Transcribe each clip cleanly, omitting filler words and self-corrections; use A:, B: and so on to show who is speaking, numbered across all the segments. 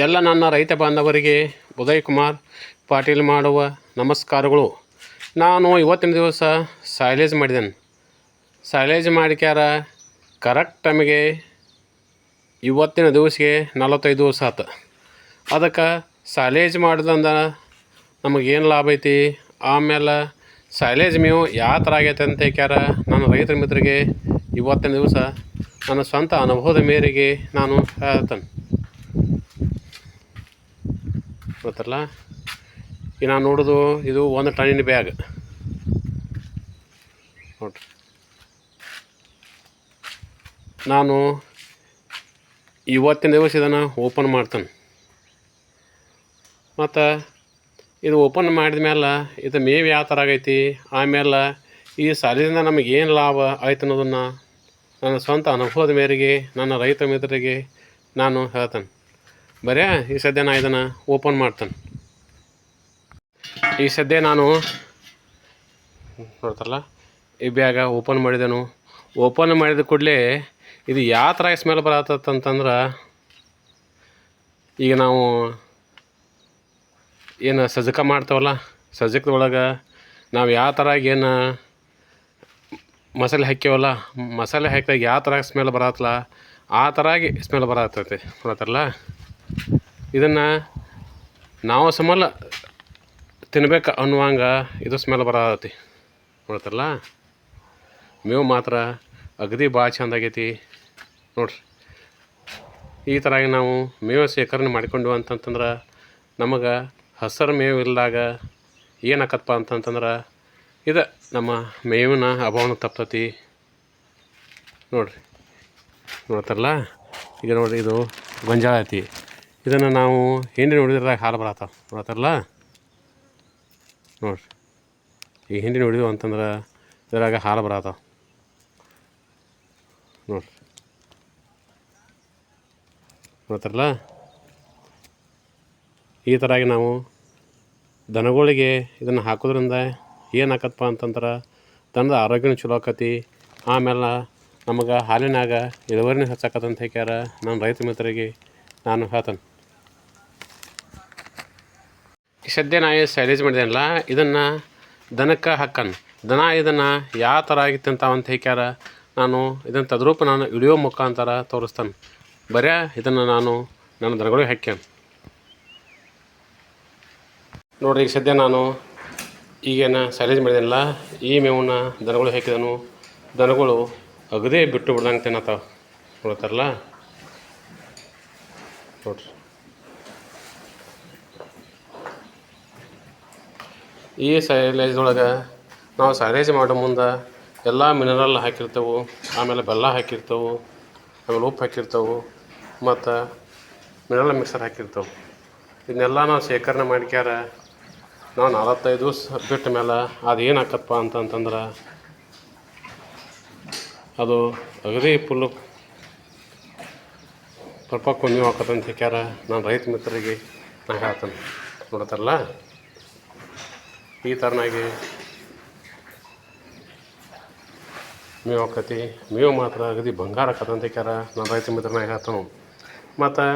A: ಎಲ್ಲ ನನ್ನ ರೈತ ಬಾಂಧವರಿಗೆ ಉದಯ್ ಕುಮಾರ್ ಪಾಟೀಲ್ ಮಾಡುವ ನಮಸ್ಕಾರಗಳು. ನಾನು ಇವತ್ತಿನ ದಿವಸ ಸೈಲೇಜ್ ಮಾಡಿದ್ದೇನೆ. ಸೈಲೇಜ್ ಮಾಡಿಕ್ಯಾರ ಕರೆಕ್ಟ್ ಟೈಮಿಗೆ ಇವತ್ತಿನ ದಿವಸಿಗೆ 45 ದಿವಸ ಆಯ್ತು. ಅದಕ್ಕೆ ಸೈಲೇಜ್ ಮಾಡಿದಂದ ನಮಗೇನು ಲಾಭ ಐತಿ, ಆಮೇಲೆ ಸೈಲೇಜ್ ಮೇವು ಯಾವ ಥರ ಆಗೈತೆ ಅಂತ ಹೇಳ್ಕ್ಯಾರ ನನ್ನ ರೈತರ ಮಿತ್ರರಿಗೆ ಇವತ್ತಿನ ದಿವಸ ನನ್ನ ಸ್ವಂತ ಅನುಭವದ ಮೇರೆಗೆ ನಾನು ಹೇಳ್ತೇನೆ. ಗೊತ್ತಲ್ಲ, ಈಗ ನಾನು ನೋಡೋದು ಇದು 1 ಟನ್ನಿನ ಬ್ಯಾಗ್ ನೋಡ್ರಿ. ನಾನು ಇವತ್ತಿನ ದಿವಸ ಇದನ್ನು ಓಪನ್ ಮಾಡ್ತೇನೆ. ಮತ್ತು ಇದು ಓಪನ್ ಮಾಡಿದ ಮೇಲೆ ಇದು ಮೇವು ಯಾವ ಥರ ಆಗೈತಿ, ಆಮೇಲೆ ಈ ಸಾಲಿನಿಂದ ನಮಗೇನು ಲಾಭ ಆಯ್ತು ಅನ್ನೋದನ್ನು ನನ್ನ ಸ್ವಂತ ಅನುಭವದ ಮೇರೆಗೆ ನನ್ನ ರೈತ ಮಿತ್ರರಿಗೆ ನಾನು ಹೇಳ್ತೇನೆ. ಬರೀ ಈ ಸದ್ಯ ನಾನು ಇದನ್ನು ಓಪನ್ ಮಾಡ್ತೇನೆ. ಈ ಸದ್ಯ ನಾನು ನೋಡ್ತಾರಲ್ಲ ಈ ಬ್ಯಾಗ ಓಪನ್ ಮಾಡಿದೆನು. ಓಪನ್ ಮಾಡಿದ ಕೂಡಲೇ ಇದು ಯಾವ ಥರ ಸ್ಮೆಲ್ ಬರತ್ತಂತಂದ್ರೆ, ಈಗ ನಾವು ಏನು ಸಜ್ಜಕ ಮಾಡ್ತಾವಲ್ಲ, ಸಜ್ಜಕದೊಳಗೆ ನಾವು ಯಾವ ಥರ ಏನು ಮಸಾಲೆ ಹಾಕ್ಯವಲ್ಲ, ಮಸಾಲೆ ಹಾಕಿದಾಗ ಯಾವ ಥರ ಸ್ಮೆಲ್ ಬರತ್ತಲ್ಲ ಆ ಥರಾಗಿ ಸ್ಮೆಲ್ ಬರತ್ತೈತಿ. ನೋಡ್ತಾರಲ್ಲ, ಇದನ್ನು ನಾವು ಸಮಲ ತಿನ್ಬೇಕು ಅನ್ನುವಂಗೆ ಇದು ಸ್ಮೆಲ್ ಬರತ್ತೈತಿ. ನೋಡ್ತಾರಲ್ಲ, ಮೇವು ಮಾತ್ರ ಅಗದಿ ಭಾಳ ಚೆಂದಾಗೈತಿ ನೋಡ್ರಿ. ಈ ಥರಾಗಿ ನಾವು ಮೇವು ಶೇಖರಣೆ ಮಾಡಿಕೊಂಡು ಅಂತಂತಂದ್ರೆ ನಮಗೆ ಹಸಿರು ಮೇವು ಇಲ್ಲದಾಗ ಏನಾಕತ್ತಪ್ಪ ಅಂತಂತಂದ್ರೆ ಇದು ನಮ್ಮ ಮೇವಿನ ಅಭಾವನ ತಪ್ತತಿ ನೋಡ್ರಿ. ನೋಡ್ತಾರಲ್ಲ, ಈಗ ನೋಡಿರಿ ಇದು ಗೊಂಜಾಳ ಐತಿ. ಇದನ್ನು ನಾವು ಹಿಂಡಿ ನೋಡಿದ್ರಾಗ ಹಾಲು ಬರತ್ತಾವ. ನೋಡ್ತಾರಲ್ಲ ನೋಡ್ರಿ, ಈ ಹಿಂಡಿ ನೋಡಿದ್ವು ಅಂತಂದ್ರೆ ಇದ್ರಾಗ ಹಾಲು ಬರತ್ತಾವ ನೋಡ್ರಿ. ನೋಡ್ತಾರಲ್ಲ, ಈ ಥರಾಗಿ ನಾವು ದನಗಳಿಗೆ ಇದನ್ನು ಹಾಕೋದ್ರಿಂದ ಏನು ಆಕತ್ತಪ್ಪ ಅಂತಂದ್ರೆ ದನದ ಆರೋಗ್ಯನೂ ಚಲೋ ಆಕತಿ. ಆಮೇಲೆ ನಮಗೆ ಹಾಲಿನಾಗ ಇಳುವರಿನೂ ಹೆಚ್ಚಾಕತ್ತಂತ ಹೇಳ್ಕ್ಯಾರ ನಾನು ರೈತ ಮಿತ್ರರಿಗೆ ನಾನು ಹೇಳ್ತೇನೆ. ಈ ಸದ್ಯ ನಾ ಸೈಲೇಜ್ ಮಾಡಿದೇನಲ್ಲ, ಇದನ್ನು ದನಕ್ಕೆ ಹಾಕನ್. ದನ ಇದನ್ನು ಯಾವ ಥರ ಆಗಿತ್ತು ಅಂತ ಹೇಳ್ಕ್ಯಾರ ನಾನು ಇದನ್ನು ತದ್ರೂಪ ನಾನು ವಿಡಿಯೋ ಮುಖಾಂತರ ತೋರಿಸ್ತೇನೆ. ಬರೀ ಇದನ್ನು ನಾನು ನನ್ನ ದನಗಳಿಗೆ ಹಾಕ್ಯಾನ ನೋಡಿರಿ. ಈಗ ಸದ್ಯ ನಾನು ಈಗೇನು ಸೈಲೇಜ್ ಮಾಡಿದೇನಲ್ಲ, ಈ ಮೇವನ್ನ ದನಗಳು ಹಾಕಿದನು. ದನಗಳು ಅಗದೇ ಬಿಟ್ಟು ಬಿಡ್ದಂಗೆ ತಿನ್ನತ್ತಾವ. ನೋಡ್ತಾರಲ್ಲ ನೋಡ್ರಿ, ಈ ಸೈಲೇಜ್ದೊಳಗೆ ನಾವು ಸೈಲೇಜ್ ಮಾಡೋ ಮುಂದೆ ಎಲ್ಲ ಮಿನರಲ್ ಹಾಕಿರ್ತೇವೆ, ಆಮೇಲೆ ಬೆಲ್ಲ ಹಾಕಿರ್ತೇವೆ, ಆಮೇಲೆ ಉಪ್ಪು ಹಾಕಿರ್ತೇವೆ, ಮತ್ತು ಮಿನರಲ್ ಮಿಕ್ಸರ್ ಹಾಕಿರ್ತೇವೆ. ಇದನ್ನೆಲ್ಲ ನಾವು ಶೇಖರಣೆ ಮಾಡ್ಕ್ಯಾರ ನಾವು 45 ದಿವಸ ಬಿಟ್ಟ ಮೇಲೆ ಅದು ಏನು ಆಕತ್ತಪ್ಪ ಅಂತಂತಂದ್ರೆ ಅದು ಅಗದಿ ಫುಲ್ಲು ಪರಿಪಕ್ವ ಮೇವು ಆಕತ್ತಂತ ಹೇಳ್ಕ್ಯಾರ ನಾನು ರೈತ ಮಿತ್ರರಿಗೆ ನಾನು ಹೇಳ್ತೇನೆ. ನೋಡ್ತಾರಲ್ಲ, ಈ ಥರನಾಗಿ ಮೇವು ಆಕತಿ. ಮೇವು ಮಾತ್ರ ಅಗದಿ ಬಂಗಾರ ಆಕತ್ತಂತ ಹೇಳ್ಕ್ಯಾರ ನಾನು ರೈತ ಮಿತ್ರನಾಗ ಹೇಳ್ತಾನೆ. ಮತ್ತು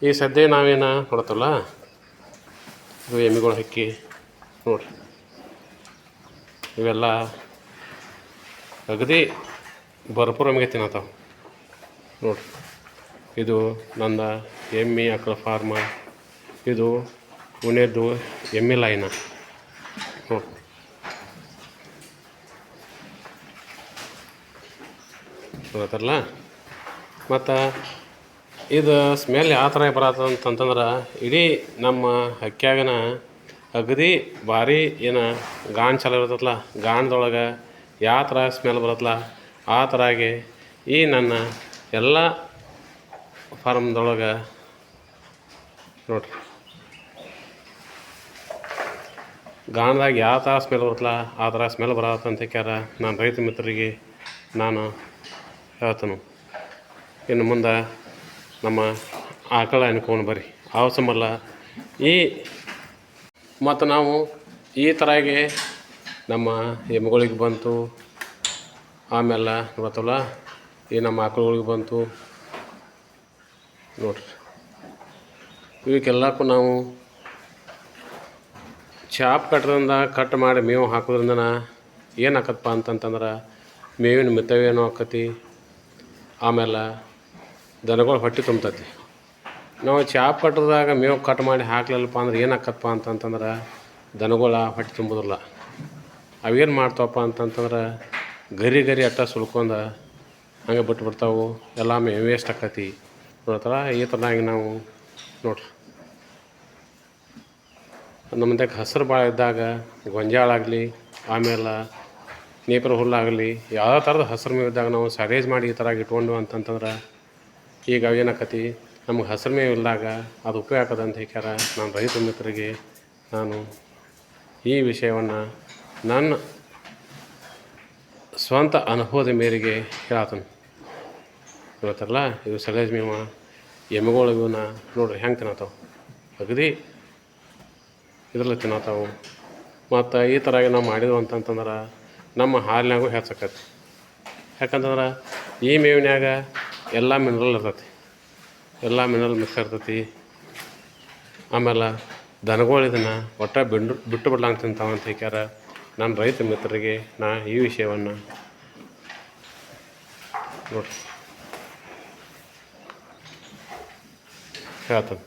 A: ಈ ಸದ್ಯ ನಾವೇನು ನೋಡ್ತಲ್ಲ, ಇದು ಎಮ್ಮೆಗಳು ಹಕ್ಕಿ ನೋಡ್ರಿ, ಇವೆಲ್ಲ ಅಗದಿ ಭರ್ಪೂರ ಎಮ್ಮೆಗೆ ತಿನ್ನತ್ತಾವ ನೋಡ್ರಿ. ಇದು ನನ್ನ ಎಮ್ಮೆ ಆಕಳ ಫಾರ್ಮ. ಇದು ಪುಣೆದು ಎಮ್ಮೆ ಲೈನ ನೋಡಿ. ಗೊತ್ತಲ್ಲ, ಮತ್ತು ಇದು ಸ್ಮೆಲ್ ಯಾವ ಥರ ಬರತ್ತಂತಂದ್ರೆ ಇಡೀ ನಮ್ಮ ಹಕ್ಕ್ಯಾಗನ ಅಗದಿ ಭಾರಿ ಏನು ಗಾಣ ಚಾಲು ಇರ್ತೈತಲ್ಲ, ಗಾಣದೊಳಗೆ ಯಾವ ಥರ ಸ್ಮೆಲ್ ಬರುತ್ತಲ್ಲ ಆ ಥರಾಗಿ ಈ ನನ್ನ ಎಲ್ಲ ಫಾರ್ಮ್ದೊಳಗೆ ನೋಡ್ರಿ ಗಾಣದಾಗ ಯಾವ ಥರ ಸ್ಮೆಲ್ ಬರುತ್ತಲ್ಲ ಆ ಥರ ಸ್ಮೆಲ್ ಬರತ್ತಂತ ಹೇಳ್ಕ್ಯಾರ ನಾನು ರೈತ ಮಿತ್ರರಿಗೆ ನಾನು ಹೇಳ್ತೇನೆ. ಇನ್ನು ಮುಂದೆ ನಮ್ಮ ಆಕಳ ಅನ್ಕೊಂಡು ಬರ್ರಿ ಆ ಸಂಬಲ್ಲ ಈ ಮತ್ತು ನಾವು ಈ ಥರಾಗಿ ನಮ್ಮ ಎಮ್ಮೆಗಳಿಗೆ ಬಂತು, ಆಮೇಲೆ ಗೊತ್ತಲ್ಲ ಈ ನಮ್ಮ ಆಕಳುಗಳಿಗೆ ಬಂತು ನೋಡ್ರಿ. ಇವಕ್ಕೆಲ್ಲಕ್ಕೂ ನಾವು ಚಾಪ್ ಕಟ್ಟದಿಂದ ಕಟ್ ಮಾಡಿ ಮೇವು ಹಾಕೋದ್ರಿಂದ ಏನು ಆಕತ್ತಪ್ಪ ಅಂತಂತಂದ್ರೆ ಮೇವಿನ ಮಿತವೇನೋ ಆಕತಿ. ಆಮೇಲೆ ದನಗಳು ಹೊಟ್ಟೆ ತುಂಬ್ತತಿ. ನಾವು ಚಾಪ್ ಕಟ್ಟದಾಗ ಮೇವು ಕಟ್ ಮಾಡಿ ಹಾಕ್ಲಿಲ್ಲಪ್ಪ ಅಂದ್ರೆ ಏನು ಆಕತ್ತಪ್ಪ ಅಂತಂತಂದ್ರೆ ದನಗಳ ಹೊಟ್ಟೆ ತುಂಬೋದಿಲ್ಲ. ಅವೇನು ಮಾಡ್ತಾವಪ್ಪ ಅಂತಂತಂದ್ರೆ ಗರಿ ಅಟ್ಟ ಸುಲ್ಕೊಂಡು ಹಂಗೆ ಬಿಟ್ಬಿಡ್ತಾವೆ. ಎಲ್ಲ ಮೇವು ವೇಸ್ಟ್ ಆಕತಿ. ನೋಡ್ತಾರ ಈ ಥರನಾಗಿ ನಾವು ನೋಡ್ರಿ ನಮ್ಮ ಮಂದ್ಯಾಗ ಹಸಿರು ಭಾಳ ಇದ್ದಾಗ ಗೊಂಜಾಳ ಆಗಲಿ ಆಮೇಲೆ ನೇಪರ ಹುಲ್ಲಾಗಲಿ ಯಾವುದೇ ಥರದ ಹಸಿರು ಮೇವು ಇದ್ದಾಗ ನಾವು ಸೈಲೇಜ್ ಮಾಡಿ ಈ ಥರ ಇಟ್ಕೊಂಡು ಅಂತಂತಂದ್ರೆ ಈಗ ಏನಾಕತಿ ನಮ್ಗೆ ಹಸಿರು ಮೇವು ಇಲ್ದಾಗ ಅದು ಉಪಯೋಗ ಆಗ್ತದೆ ಅಂತ ಹೇಳ್ಯಾರ. ನಾನು ರೈತ ಮಿತ್ರರಿಗೆ ನಾನು ಈ ವಿಷಯವನ್ನು ನನ್ನ ಸ್ವಂತ ಅನುಭವದ ಮೇರೆಗೆ ಹೇಳತ್ತೇನೆ. ಇವತ್ತಲ್ಲ ಇದು ಸೈಲೇಜ್ ಮೇವ ಎಮ್ಮೆಗಳು ಇವನ್ನ ನೋಡ್ರಿ ಹೆಂಗೆ ತಿನ್ನತ್ತಾವೆ. ಅಗದಿ ಇದ್ರಲ್ಲಿ ತಿನ್ನತ್ತಾವು. ಮತ್ತು ಈ ಥರ ನಾವು ಮಾಡಿದ್ವು ಅಂತಂತಂದ್ರೆ ನಮ್ಮ ಹಾಲಿನಾಗೂ ಹೆಚ್ಚಾಕತಿ. ಯಾಕಂತಂದ್ರೆ ಈ ಮೇವಿನ್ಯಾಗ ಎಲ್ಲ ಮಿನರಲ್ ಇರ್ತೈತಿ. ಎಲ್ಲ ಮಿನರಲ್ ಮಿಕ್ಸ್ ಇರ್ತೈತಿ. ಆಮೇಲೆ ದನಗಳು ಇದನ್ನು ಒಟ್ಟು ಬಿಟ್ಟು ಬಿಡ್ಲಂಗೆ ತಿಂತಾವೆ ಅಂತ ಹೇಳ್ಯಾರ. ನಾನು ರೈತ ಮಿತ್ರರಿಗೆ ನಾ ಈ ವಿಷಯವನ್ನು ನೋಡ್ರಿ ಹೇಳ್ತಾನೆ.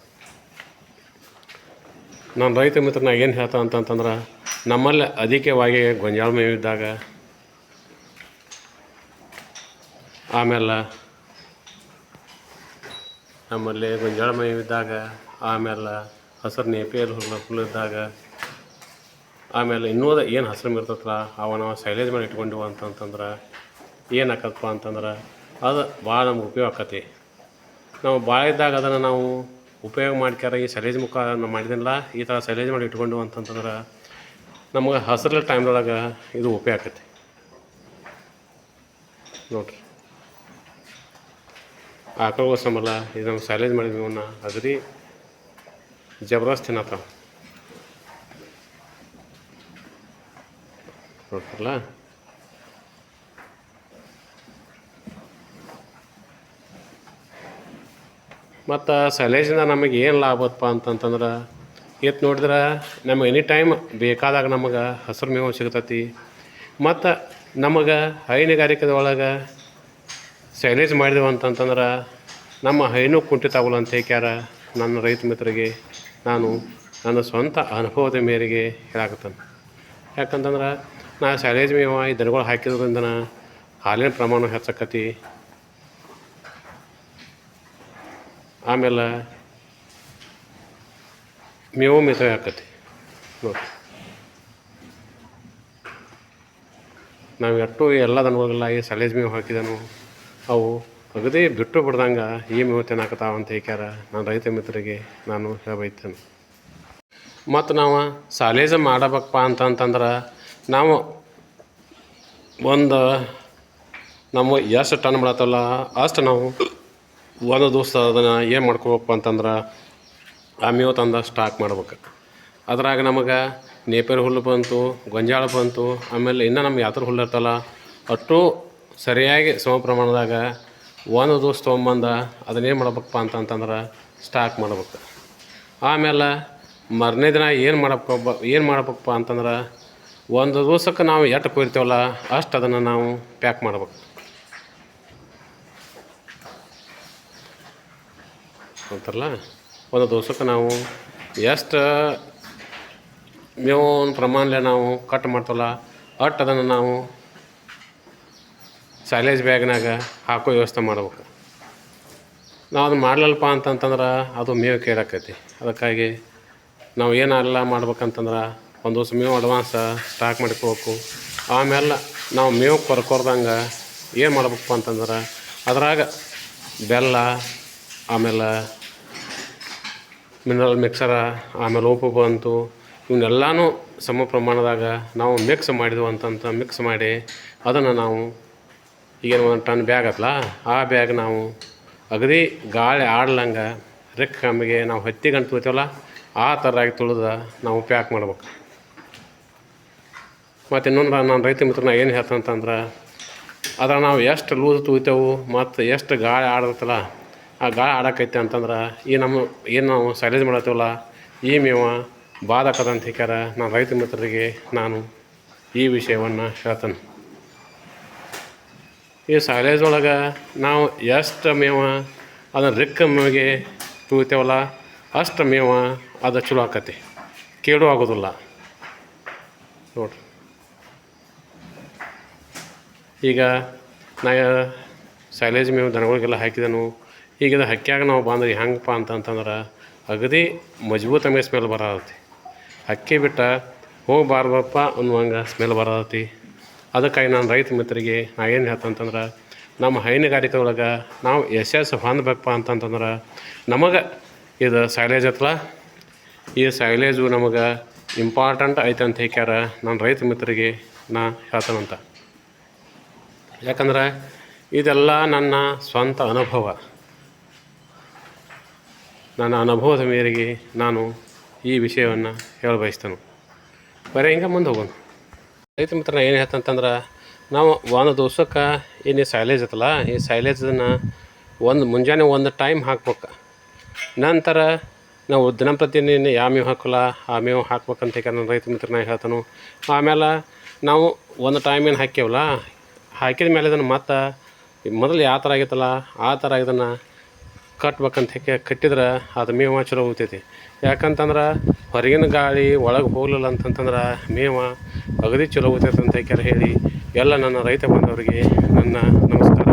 A: ನಾನು ರೈತ ಮಿತ್ರನ ಏನು ಹೇಳ್ತಾನೆ ಅಂತಂತಂದ್ರೆ ನಮ್ಮಲ್ಲಿ ಅಧಿಕವಾಗಿ ಗೊಂಜಾಳ ಮೇವು ಇದ್ದಾಗ ಆಮೇಲೆ ನಮ್ಮಲ್ಲಿ ಗೊಂಜಾಳ ಮೇವು ಇದ್ದಾಗ ಆಮೇಲೆ ಹಸಿರು ನೇಪಿಯಲ್ಲಿ ಹುಲ್ಲಿದ್ದಾಗ ಆಮೇಲೆ ಇನ್ನೋದು ಏನು ಹಸಿರು ಇರ್ತೈತಲ್ಲ ಅವ ನಾವು ಸೈಲೇಜ್ ಮಾಡಿ ಇಟ್ಕೊಂಡೆವು ಅಂತಂತಂದ್ರೆ ಏನು ಆಕತ್ತಪ್ಪ ಅಂತಂದ್ರೆ ಅದು ಭಾಳ ನಮ್ಗೆ ಉಪಯೋಗ ಆಕತಿ. ನಾವು ಭಾಳ ಇದ್ದಾಗ ಅದನ್ನು ನಾವು ಉಪಯೋಗ ಮಾಡ್ಕ್ಯಾರ ಈ ಸೈಲೇಜ್ ಮುಖ ನಾವು ಮಾಡಿದಿಲ್ಲ ಈ ಥರ ಸೈಲೇಜ್ ಮಾಡಿ ಇಟ್ಕೊಂಡು ಅಂತಂತಂದ್ರೆ ನಮ್ಗೆ ಹಸಿರು ಟೈಮ್ದೊಳಗೆ ಇದು ಉಪಯೋಗ ಆಕತಿ. ನೋಡ್ರಿ ಆಕಳುಗಳ ಸಂಬಳ ಇದು ನಾವು ಸೈಲೇಜ್ ಮಾಡಿದ್ವಿ ಅವನ್ನ ಅಗದಿ ಜಬರ್ದಸ್ತ್ ತಿನ್ನತ್ತಾವ ನೋಡ್ರಲ್ಲ. ಮತ್ತು ಸೈಲೇಜಿಂದ ನಮಗೆ ಏನು ಲಾಭಪ್ಪ ಅಂತಂತಂದ್ರೆ ಇವತ್ತು ನೋಡಿದ್ರೆ ನಮಗೆ ಎನಿ ಟೈಮ್ ಬೇಕಾದಾಗ ನಮಗೆ ಹಸಿರು ಮೇವು ಸಿಗ್ತೈತಿ. ಮತ್ತು ನಮಗೆ ಹೈನುಗಾರಿಕೆ ಒಳಗೆ ಸೈಲೇಜ್ ಮಾಡಿದೆವು ಅಂತಂತಂದ್ರೆ ನಮ್ಮ ಹೈನು ಕುಂಠಿತ ಆಗೋಲ್ಲ ಅಂತ ಹೇಳ್ಯಾರ. ನನ್ನ ರೈತ ಮಿತ್ರರಿಗೆ ನಾನು ನನ್ನ ಸ್ವಂತ ಅನುಭವದ ಮೇರೆಗೆ ಹೇಳಾಕತ್ತೇನೆ. ಯಾಕಂತಂದ್ರೆ ನಾ ಸೈಲೇಜ್ ಮೇವ ಈ ದನಗಳು ಹಾಕಿದ್ರಿಂದ ಹಾಲಿನ ಪ್ರಮಾಣ ಹೆಚ್ಚಾಕತಿ. ಆಮೇಲೆ ಮೇವು ಮಿತವೇ ಆಕತಿ. ನೋಡಿ ನಾವು ಎಷ್ಟು ಎಲ್ಲ ದನಗಳಿಗೆಲ್ಲ ಈ ಸೈಲೇಜ್ ಮೇವು ಹಾಕಿದನು ಅವು ಅಗದಿ ಬಿಟ್ಟು ಬಿಡ್ದಂಗೆ ಈ ಮೇವು ತಿನ್ನಾಕತ್ತಾವ ಅಂತ ಹೇಳ್ಯಾರ. ನಾನು ರೈತ ಮಿತ್ರರಿಗೆ ನಾನು ಹೇಳಬೈತೇನೆ. ಮತ್ತು ನಾವು ಸೈಲೇಜ್ ಮಾಡಬೇಕಪ್ಪ ಅಂತಂತಂದ್ರೆ ನಾವು ಒಂದು ನಮ್ಮ ಎಷ್ಟು ಟನ್ ಬಿಡತ್ತಲ್ಲ ಅಷ್ಟು ನಾವು ಒಂದು ದಿವಸ ಅದನ್ನು ಏನು ಮಾಡ್ಕೋಬೇಕಪ್ಪ ಅಂತಂದ್ರೆ ಆ ಮೇವು ತಂದು ಸ್ಟಾಕ್ ಮಾಡ್ಬೇಕು. ಅದ್ರಾಗ ನಮಗೆ ನೇಪೇರು ಹುಲ್ಲು ಬಂತು, ಗೊಂಜಾಳ ಬಂತು, ಆಮೇಲೆ ಇನ್ನೂ ನಮ್ಮ ಯಾತ್ರ ಹುಲ್ಲು ಇರ್ತಲ್ಲ ಅಷ್ಟು ಸರಿಯಾಗಿ ಸಮ ಪ್ರಮಾಣದಾಗ ಒಂದು ದಿವಸ ತೊಗೊಂಬಂದು ಅದನ್ನೇನು ಮಾಡ್ಬೇಕಪ್ಪ ಅಂತಂತಂದ್ರೆ ಸ್ಟಾಕ್ ಮಾಡ್ಬೇಕು. ಆಮೇಲೆ ಮರನೇ ದಿನ ಏನು ಮಾಡ್ಬೇಕಪ್ಪ ಅಂತಂದ್ರೆ ಒಂದು ದಿವಸಕ್ಕೆ ನಾವು ಎಷ್ಟು ಕೊಯ್ತೀವಲ್ಲ ಅಷ್ಟು ಅದನ್ನು ನಾವು ಪ್ಯಾಕ್ ಮಾಡ್ಬೇಕು ಅಂತಾರಲ್ಲ. ಒಂದು ದಿವಸಕ್ಕೆ ನಾವು ಎಷ್ಟು ಮೇವು ಪ್ರಮಾಣಲೆ ನಾವು ಕಟ್ ಮಾಡ್ತೀವಲ್ಲ ಅಷ್ಟು ಅದನ್ನು ನಾವು ಸೈಲೇಜ್ ಬ್ಯಾಗ್ನಾಗ ಹಾಕೋ ವ್ಯವಸ್ಥೆ ಮಾಡ್ಬೇಕು. ನಾವು ಅದು ಮಾಡಲಲ್ಪ ಅಂತಂತಂದ್ರೆ ಅದು ಮೇವು ಕೇಳಾಕೈತಿ. ಅದಕ್ಕಾಗಿ ನಾವು ಏನೆಲ್ಲ ಮಾಡ್ಬೇಕಂತಂದ್ರೆ ಒಂದು ದಿವಸ ಮೇವು ಅಡ್ವಾನ್ಸ್ ಸ್ಟಾಕ್ ಮಾಡ್ಕೋಬೇಕು. ಆಮೇಲೆ ನಾವು ಮೇವು ಕೊರ್ದಂಗೆ ಏನು ಮಾಡ್ಬೇಕಪ್ಪ ಅಂತಂದ್ರೆ ಅದ್ರಾಗ ಬೆಲ್ಲ ಆಮೇಲೆ ಮಿನರಲ್ ಮಿಕ್ಸರ ಆಮೇಲೆ ಉಪ್ಪು ಬಂತು ಇವನ್ನೆಲ್ಲನೂ ಸಮ ಪ್ರಮಾಣದಾಗ ನಾವು ಮಿಕ್ಸ್ ಮಾಡಿದ್ವು ಅಂತಂತ ಮಿಕ್ಸ್ ಮಾಡಿ ಅದನ್ನು ನಾವು ಈಗೇನು 1 ಟನ್ ಬ್ಯಾಗ್ ಆತಲ್ಲ ಆ ಬ್ಯಾಗ್ ನಾವು ಅಗದಿ ಗಾಳಿ ಆಡ್ಲಂಗೆ ರೆಕ್ಕ ಕಮ್ಮಿಗೆ ನಾವು ಹತ್ತಿ ಗಂಟು ತೊಗೊತೀವಲ್ಲ ಆ ಥರವಾಗಿ ತುಳಿದು ನಾವು ಪ್ಯಾಕ್ ಮಾಡ್ಬೇಕು. ಮತ್ತು ಇನ್ನೊಂದು ನಾನು ರೈತ ಮಿತ್ರನ ಏನು ಹೇಳ್ತಂತಂದ್ರೆ ಅದ್ರ ನಾವು ಎಷ್ಟು ಲೂಸ್ ತುಳಿತೇವೆ ಮತ್ತು ಎಷ್ಟು ಗಾಳಿ ಆಡ್ತಲ್ಲ ಆ ಗಾಳಿ ಆಡಕೈತೆ ಅಂತಂದ್ರೆ ಈ ಏನು ನಾವು ಸೈಲೇಜ್ ಮಾಡತ್ತೀವಲ್ಲ ಈ ಮೇವ ಬಾಧಕದ ಅಂತ ಹೇಳ್ಯಾರ. ನಾನು ರೈತ ಮಿತ್ರರಿಗೆ ನಾನು ಈ ವಿಷಯವನ್ನು ಹೇಳ್ತೇನೆ. ಈ ಸೈಲೇಜ್ ಒಳಗೆ ನಾವು ಎಷ್ಟು ಮೇವ ಅದನ್ನು ರಿಕ್ಕ ಮೇವಿಗೆ ತುಳಿತೇವಲ್ಲ ಅಷ್ಟು ಮೇವ ಅದು ಚಲೋ ಆಕತಿ, ಕೇಡು ಆಗೋದಿಲ್ಲ ನೋಡಿರಿ. ಈಗ ನಾ ಸೈಲೇಜ್ ಮೇವು ದನಗಳಿಗೆಲ್ಲ ಹಾಕಿದನು. ಈಗ ಇದು ಹಕ್ಕಿಯಾಗ ನಾವು ಬಂದ್ರಿ ಹೆಂಗಪ್ಪ ಅಂತಂತಂದ್ರೆ ಅಗದಿ ಮಜಬೂತ ಮೇಲೆ ಸ್ಮೆಲ್ ಬರತೈತಿ. ಹಕ್ಕಿ ಬಿಟ್ಟು ಹೋಗಬಾರ್ದಪ್ಪ ಅನ್ನುವಂಗೆ ಸ್ಮೆಲ್ ಬರತೈತಿ. ಅದಕ್ಕಾಗಿ ನಾನು ರೈತ ಮಿತ್ರರಿಗೆ ನಾ ಏನು ಹೇಳ್ತಂತಂದ್ರೆ ನಮ್ಮ ಹೈನುಗಾರಿಕೆ ಒಳಗೆ ನಾವು ಯಶಸ್ಸು ಹೊಂದಬೇಕಪ್ಪ ಅಂತಂತಂದ್ರೆ ನಮಗೆ ಇದು ಸೈಲೇಜ್ ಹತ್ತಲ್ಲ, ಈ ಸೈಲೇಜು ನಮಗೆ ಇಂಪಾರ್ಟೆಂಟ್ ಐತೆ ಅಂತ ಹೇಳ್ಯಾರ. ನಾನು ರೈತ ಮಿತ್ರರಿಗೆ ನಾ ಹೇಳ್ತಾನಂತ. ಯಾಕಂದ್ರೆ ಇದೆಲ್ಲ ನನ್ನ ಸ್ವಂತ ಅನುಭವ. ನನ್ನ ಅನುಭವದ ಮೇರೆಗೆ ನಾನು ಈ ವಿಷಯವನ್ನು ಹೇಳ ಬಯಸ್ತೇನೆ. ಬರೀ ಹಿಂಗೆ ಮುಂದೆ ಹೋಗೋಣ. ರೈತ ಮಿತ್ರನ ಏನು ಹೇಳ್ತಂತಂದ್ರೆ ನಾವು ಒಂದು ದಿವ್ಸಕ್ಕೆ ಏನು ಸೈಲೇಜ್ ಐತಲ್ಲ ಈ ಸೈಲೇಜನ್ನು ಮುಂಜಾನೆ ಒಂದು ಟೈಮ್ ಹಾಕ್ಬೇಕು. ನಂತರ ನಾವು ದಿನಂಪ್ರತಿದಿನ ಯಾವ ಮೇವು ಹಾಕೋಲ್ಲ ಆ ಮೇವು ಹಾಕ್ಬೇಕಂತ ನಾನು ರೈತ ಮಿತ್ರನ ಹೇಳ್ತಾನು. ಆಮೇಲೆ ನಾವು ಒಂದು ಟೈಮ್ ಏನು ಹಾಕ್ಯವಲ್ಲ ಹಾಕಿದ ಮೇಲೆ ಇದನ್ನು ಮತ್ತೆ ಮೊದಲು ಯಾವ ಥರ ಆಗೈತಲ್ಲ ಆ ಥರ ಇದನ್ನು ಕಟ್ಬೇಕಂತ ಕಟ್ಟಿದ್ರೆ ಅದು ಮೇವ ಚಲೋ ಹೋಗ್ತೈತಿ. ಯಾಕಂತಂದ್ರೆ ಹೊರಗಿನ ಗಾಳಿ ಒಳಗೆ ಹೋಗಲಿಲ್ಲ ಅಂತಂತಂದ್ರೆ ಮೇವ ಅಗದಿ ಚಲೋ ಹೋಗ್ತೈತೆ ಅಂತ ಹೇಳಿ ಎಲ್ಲ ನನ್ನ ರೈತ ಬಾಂಧವರಿಗೆ ನನ್ನ ನಮಸ್ಕಾರ.